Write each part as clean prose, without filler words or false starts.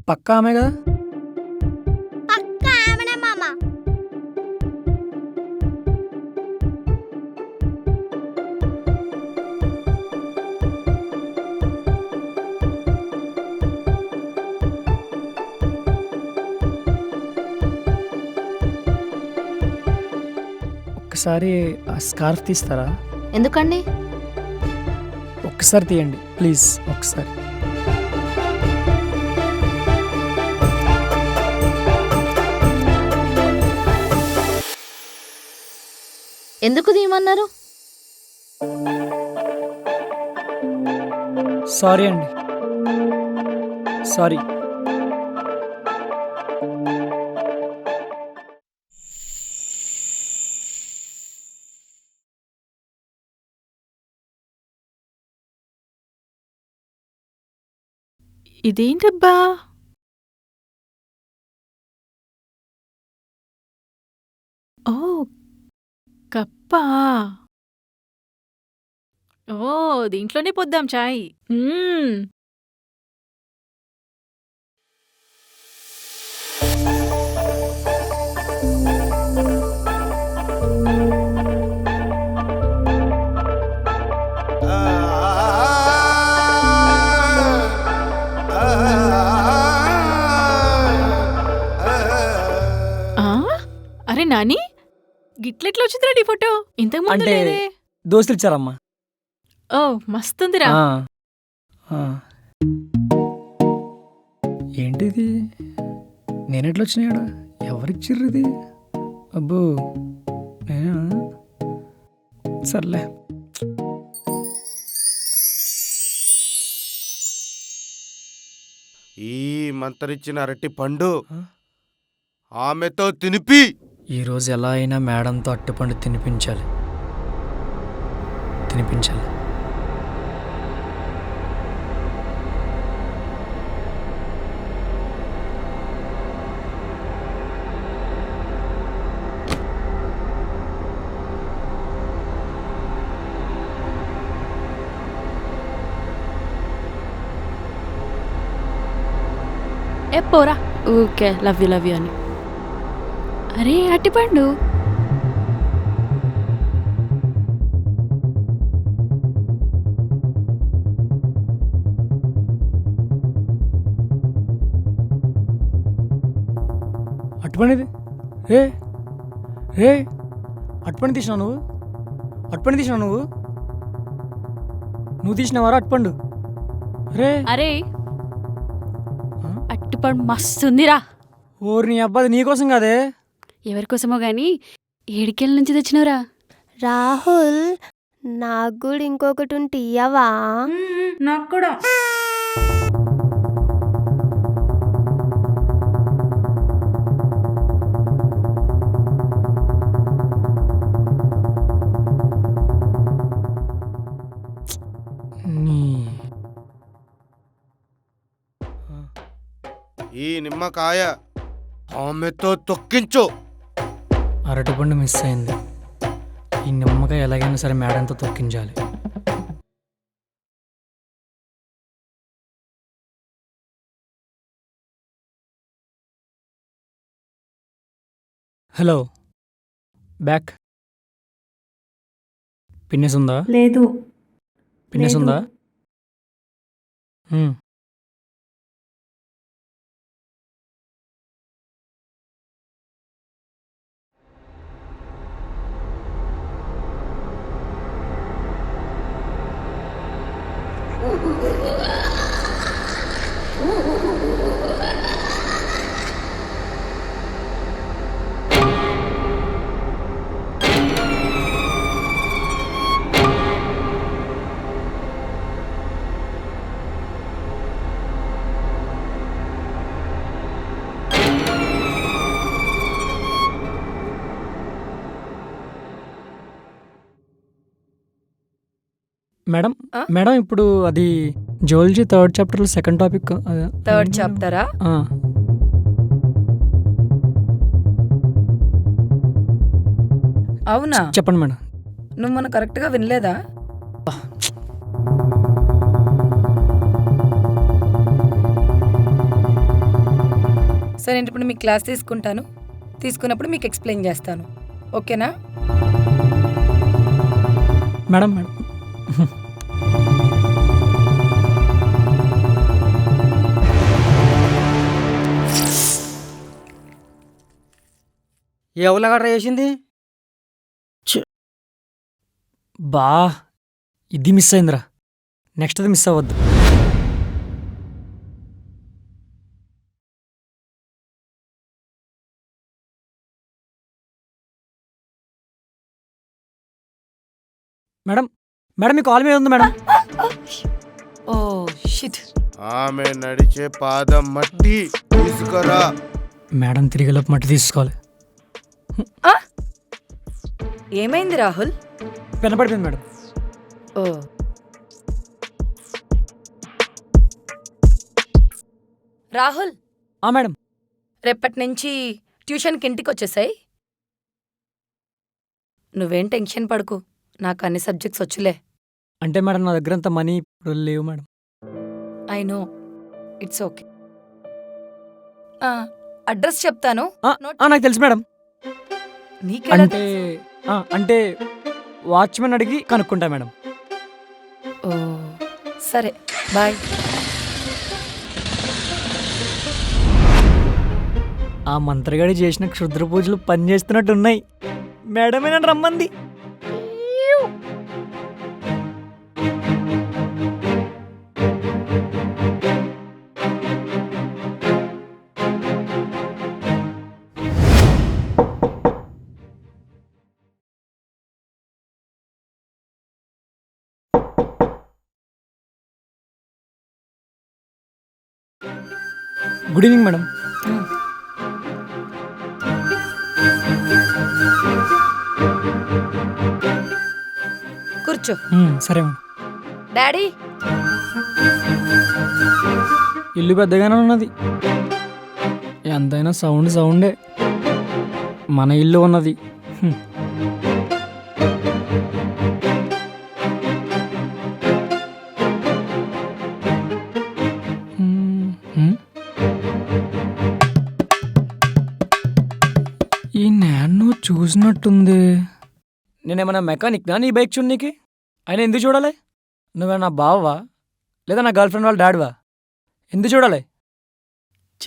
పక్కా ఆమె కదా? పక్కా ఆమెనే మామ. ఒక్కసారి ఆ స్కార్ఫ్ తీస్తారా? ఎందుకండి? ఒక్కసారి తీయండి ప్లీజ్, ఒక్కసారి. ఎందుకు తీయమన్నారు? సారీ అండి, సారీ. ఇదేంటబ్బా? ఓ కప్పా! ఓ దీంట్లోనే పోద్దాం చాయ్. అరే నాని, గిట్లెట్లా వచ్చిందిరా నీ ఫోటో? ఇంతకు ముందు అంటే లేదే. దోస్తులు ఇచ్చారమ్మా. ఓ మస్తుందిరా. ఆ, ఆ. ఏంటిది? నేనెట్లా వచ్చినాయాడా? ఎవరిచ్చిర్రు ఇది? అబ్బో నేనా? సర్లే. ఈ మంతరిచ్చిన అరటి పండు ఆమెతో తినిపి. ఈరోజు ఎలా అయినా మేడంతో అట్టుపండు తినిపించాలి. ఏ పోరా ఊకే లవ్ యూ అని. అరే అట్టిపండు. అట్టుపండిది. రే రే అట్టుపండి తీసినావు నువ్వు? అట్టుపండి తీసినావు నువ్వు తీసినావారా అట్టుపండు? రే అరే అట్టిపండు మస్తుందిరా. ఓరి నీ అబ్బాది నీకోసం కాదే. ఎవరికోసమో గాని ఏడికెళ్ళ నుంచి తెచ్చినవరా? రాహుల్, నాకు కూడా ఇంకొకటి ఉంటే ఇయ్యవా? నాకు కూడా. ఈ నిమ్మకాయ ఆమెతో తొక్కించు. అరటిపండు మిస్ అయింది. ఈ నిమ్మకాయ ఎలాగైనా సరే మేడంతో తొక్కించాలి. Hello, back. పిన్నెస్ ఉందా? లేదు. పిన్నెస్ ఉందా? మేడం, మేడం ఇప్పుడు అది జువాలజీ థర్డ్ చాప్టర్లో సెకండ్ టాపిక్. థర్డ్ చాప్టరా? అవునా? చెప్పండి మేడం. నువ్వు మన కరెక్ట్గా వినలేదా? సరే ఇప్పుడు మీకు క్లాస్ తీసుకుంటాను. తీసుకున్నప్పుడు మీకు ఎక్స్ప్లెయిన్ చేస్తాను. ఓకేనా? మేడం మేడం ఎవరు చేసింది? బా ఇది మిస్ అయిందిరా. నెక్స్ట్ అది మిస్ అవ్వద్దు. మేడం మేడం మీ కాల్ మీద ఉంది మేడం. Oh shit. ఆమె నడిచే పాదం మట్టి తీసుకురా. మేడం తిరిగేలోపు మట్టి తీసుకోవాలి. ఏమైంది రాహుల్? పెన పడిపోయింది మేడం. ఓ రాహుల్, మేడం రేపటి నుంచి ట్యూషన్కి ఇంటికి వచ్చేసాయి. నువ్వేం టెన్షన్ పడకు, నాకు అన్ని సబ్జెక్ట్స్ వచ్చులే. అంటే మేడం నా దగ్గర అంత మనీ ఇప్పుడు లేవు madam. I know, it's okay. Address చెప్తాను. నాకు తెలుసు మేడం. నీకెలా అంటే అంటే వాచ్మెన్ అడిగి కనుక్కుంటా మేడం. ఓ సరే, బాయ్. ఆ మంత్రగాడి చేసిన క్షుద్ర పూజలు పనిచేస్తున్నట్టున్నాయి. మేడమే నన్ను రమ్మంది. Good evening madam. కూర్చో. సరే మేడం. డాడీ, ఇల్లు పెద్దగానే ఉన్నది. ఎంతైనా సౌండే. మన ఇల్లు ఉన్నది. ఈ నాన్ను చూసినట్టుంది. నేనేమన్నా మెకానిక్నా నీ బైక్ చూడనీకి? ఆయన ఎందుకు చూడాలి? నువ్వే నా బావవా లేదా నా గర్ల్ ఫ్రెండ్ వాళ్ళ డాడీవా? ఎందుకు చూడాలి?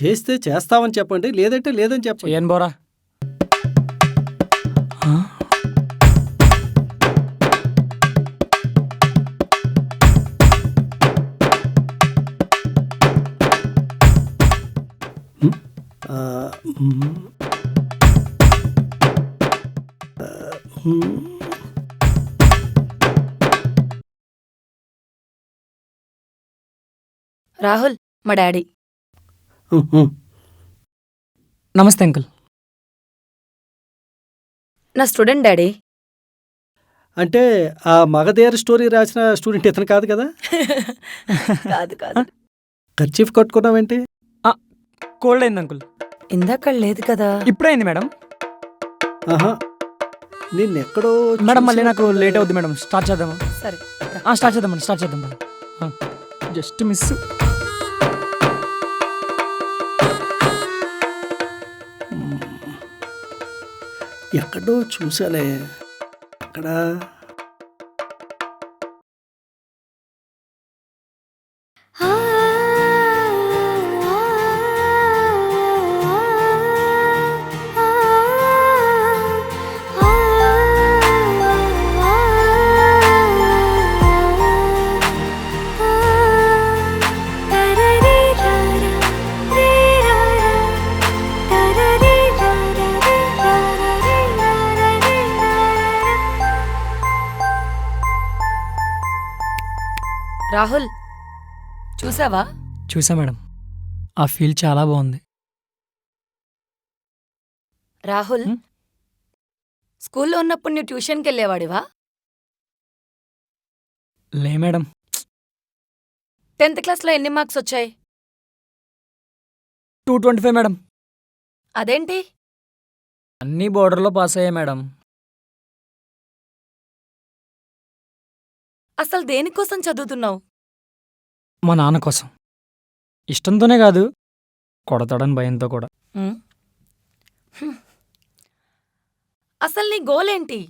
చేస్తే చేస్తావని చెప్పండి, లేదంటే లేదని చెప్పండి. ఏం బోరా? రాహుల్ మా డాడీ. నమస్తే అంకుల్. నా స్టూడెంట్ డాడీ. అంటే ఆ మగధేర స్టోరీ రాసిన స్టూడెంట్ ఇతను కాదు కదా? కాదు కాదు. కర్చీఫ్ కట్టుకున్నావేంటి? కోల్డ్ అయింది అంకుల్. ఇందాక లేదు కదా? ఇప్పుడైంది మేడం. ఆహా, నిన్నెక్కడో మేడం మళ్ళీ నాకు లేట్ అవుద్ది మేడం. స్టార్ట్ చేద్దామా? సరే స్టార్ట్ చేద్దాం మేడం. స్టార్ట్ చేద్దాం మేడం. Just miss. ఎక్కడో చూసాలే. అక్కడ రాహుల్, చూసావా? చూసా మేడం. ఆ ఫీల్ చాలా బాగుంది. రాహుల్, స్కూల్లో ఉన్నప్పుడు నువ్వు ట్యూషన్కి వెళ్ళేవాడివా? లే మేడం. 10th క్లాస్లో ఎన్ని మార్క్స్ వచ్చాయి? 225 మేడం. అదేంటి? అన్నీ బోర్డర్లో పాస్ అయ్యాయి మేడం. అసలు దేనికోసం చదువుతున్నావు? మా నాన్న కోసం. ఇష్టంతోనే కాదు, కొడతాడని భయంతో కూడా. ఉమ్. హ్మ్. అసలు నీ గోల్ ఏంటి?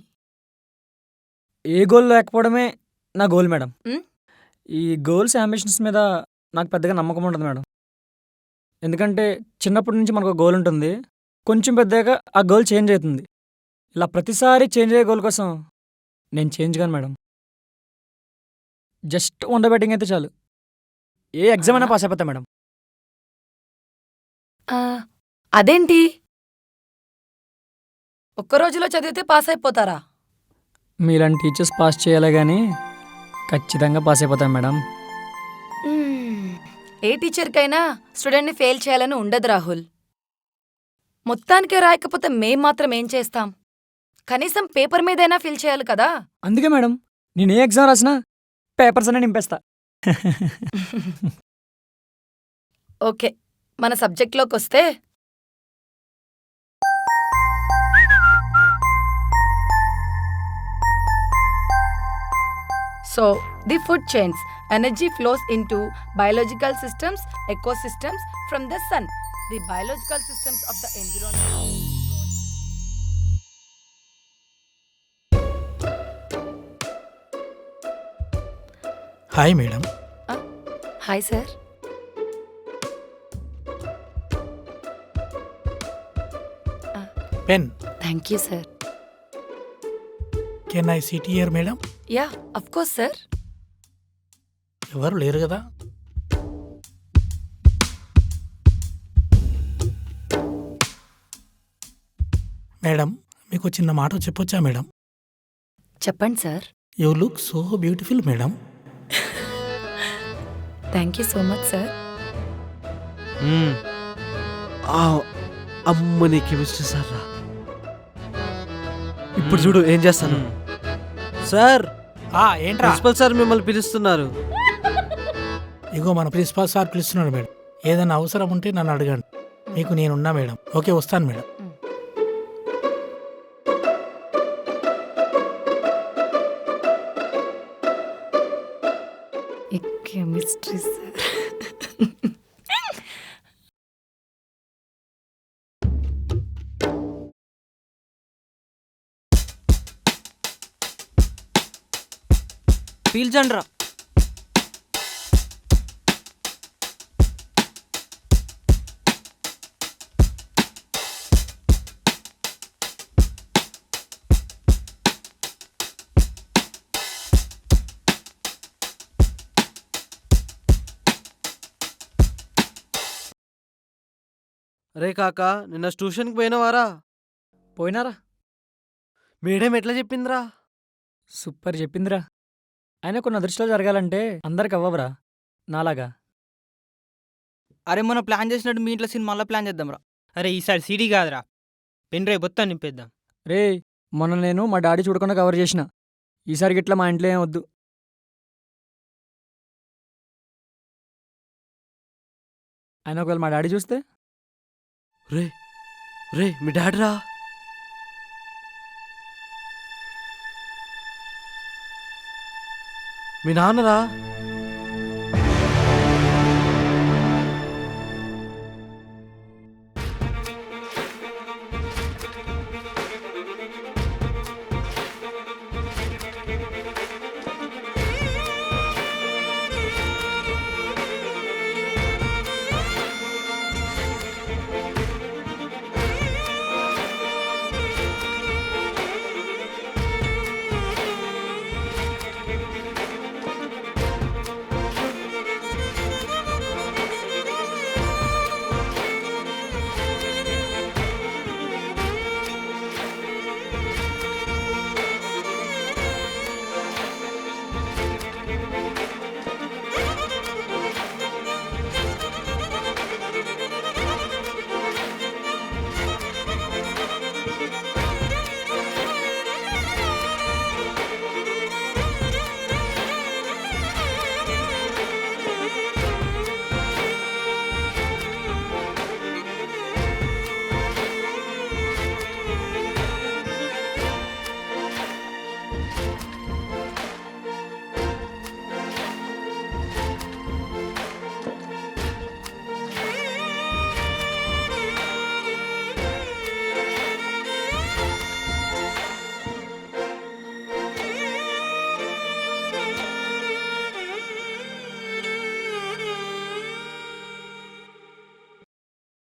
ఏ గోల్ లేకపోవడమే నా గోల్ మేడం. ఉమ్. ఈ గోల్స్, అంబిషన్స్ మీద నాకు పెద్దగా నమ్మకం ఉండదు మేడం. ఎందుకంటే చిన్నప్పటి నుంచి మనకు గోల్ ఉంటుంది. కొంచెం పెద్దగా ఆ గోల్ చేంజ్ అవుతుంది. ఇలా ప్రతిసారి చేంజ్ అయ్యే గోల్ కోసం నేను చేంజ్ కాను మేడం. జస్ట్ బ్యాటింగ్ అయితే చాలు. ఏ ఎగ్జామ్ అయినా పాస్ అయిపోతా మేడం. ఆ, అదేంటి? ఒక్క రోజులో చదివితే పాస్ అయిపోతారా? మీలాంటి టీచర్స్ పాస్ చేయాలి కానీ ఖచ్చితంగా పాస్ అయిపోతాం మేడం. ఏ టీచర్కైనా స్టూడెంట్ని ఫెయిల్ చేయాలని ఉండదు రాహుల్. మొత్తానికే రాయకపోతే మేం మాత్రం ఏం చేస్తాం? కనీసం పేపర్ మీదైనా ఫిల్ చేయాలి కదా. అందుకే మేడం నేను ఏ ఎగ్జామ్ రాసినా పేపర్స్ అనే నింపేస్తా. ఓకే, మన సబ్జెక్ట్లోకి వస్తే so the food chains energy flows into biological systems, ecosystems from the sun. The biological systems of the environment. Hi madam. Hi sir. Pen. Thank you sir. Can I SIT here madam? Yeah, of course sir. ఎవరు లేరు కదా? Madam మీకు చిన్న మాట చెప్పొచ్చా madam? చెప్పండి sir. You look so beautiful madam. Thank you so much sir. అమ్మ నీ కెమిస్ట్రీ సార్ రా. ఇప్పుడు చూడు ఏం చేస్తాను. సార్, ఏంట్రా? ప్రిన్సిపల్ సార్ మిమ్మల్ని పిలుస్తున్నారు. ఇగో మన ప్రిన్సిపాల్ సార్ పిలుస్తున్నాడు మేడం. ఏదైనా అవసరం ఉంటే నన్ను అడగండి, మీకు నేనున్నా మేడం. ఓకే, వస్తాను మేడం. Chemistry sir. పీల్చండి రా. రే కాకా, నిన్న ట్యూషన్కి పోయినవారా? పోయినారా? మేడం ఎట్లా చెప్పిందిరా? సూపర్ చెప్పిందిరా. అయినా కొన్ని అదృష్టాలు జరగాలంటే అందరికి అవ్వవురా నాలాగా. అరే మొన్న ప్లాన్ చేసినట్టు మీ ఇంట్లో సినిమాలో ప్లాన్ చేద్దాంరా. అరే ఈసారి సీడీ కాదురా, పెన్ డ్రైవ్ మొత్తం నింపేద్దాం. రే, మొన్న నేను మా డాడీ చూడకుండా కవర్ చేసిన. ఈసారి గిట్లా మా ఇంట్లో ఏం వద్దు. అయినా ఒకవేళ మా డాడీ చూస్తే? రే రే మీ డాడీ రా. మీ నాన్నరా.